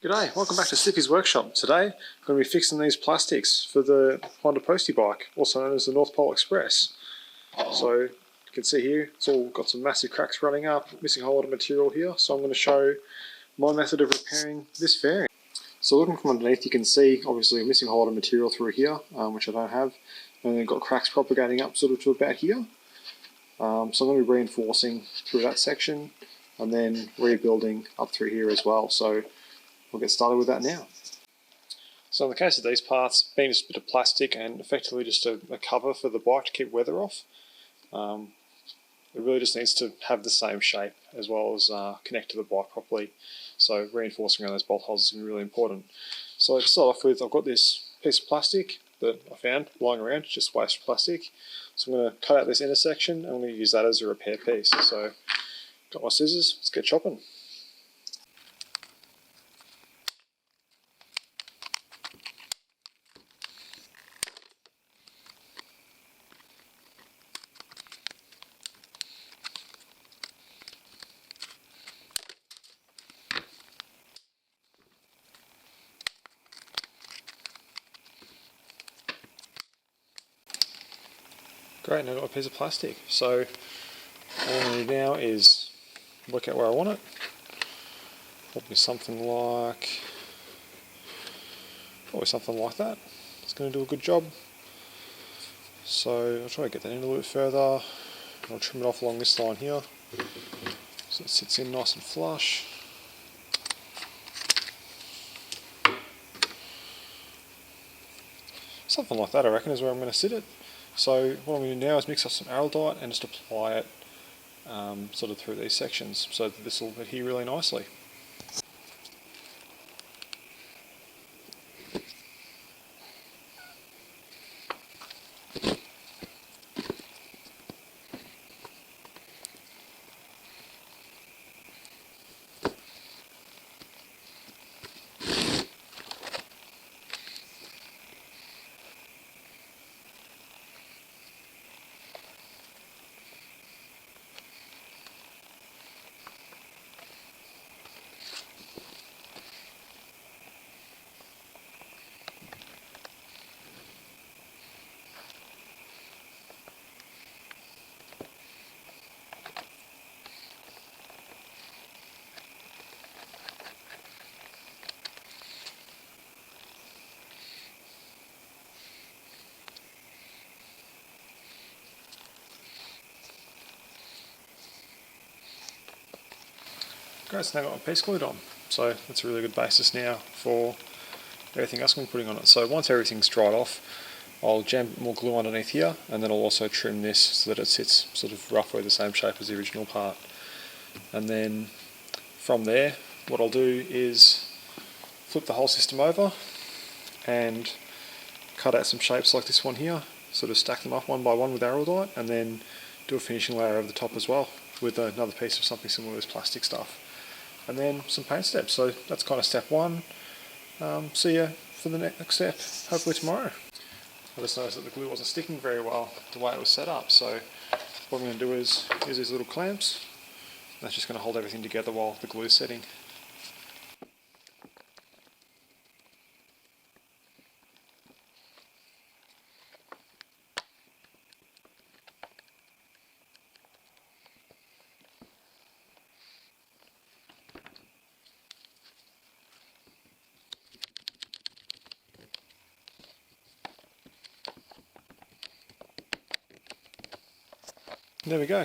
G'day, welcome back to Slippy's Workshop. Today I'm going to be fixing these plastics for the Honda Postie bike, also known as the North Pole Express. So you can see here, it's all got some massive cracks running up, missing a whole lot of material here, so I'm going to show my method of repairing this fairing. So looking from underneath, you can see obviously I'm missing a whole lot of material through here, which I don't have, and then got cracks propagating up sort of to about here. So I'm going to be reinforcing through that section and then rebuilding up through here as well. So we'll get started with that now. So in the case of these parts, being just a bit of plastic and effectively just a cover for the bike to keep weather off, it really just needs to have the same shape as well as connect to the bike properly. So reinforcing around those bolt holes is going to be really important. So to start off with, I've got this piece of plastic that I found lying around, just waste plastic. So I'm going to cut out this intersection and I'm going to use that as a repair piece. So got my scissors, let's get chopping. Great, now I've got a piece of plastic. So all I need now is work out where I want it. Probably something like that. It's going to do a good job. So I'll try to get that in a little bit further. I'll trim it off along this line here, so it sits in nice and flush. Something like that I reckon is where I'm going to sit it. So what I'm going to do now is mix up some araldite and just apply it sort of through these sections so that this will adhere really nicely. Great, so now I've got my piece glued on. So that's a really good basis now for everything else I'm putting on it. So once everything's dried off, I'll jam more glue underneath here, and then I'll also trim this so that it sits sort of roughly the same shape as the original part. And then from there, what I'll do is flip the whole system over and cut out some shapes like this one here, sort of stack them up one by one with araldite, and then do a finishing layer over the top as well with another piece of something similar to this plastic stuff. And then some paint steps. So that's kind of step one. See you for the next step, hopefully tomorrow. I just noticed that the glue wasn't sticking very well the way it was set up, so what I'm going to do is use these little clamps. That's just going to hold everything together while the glue's setting. There we go.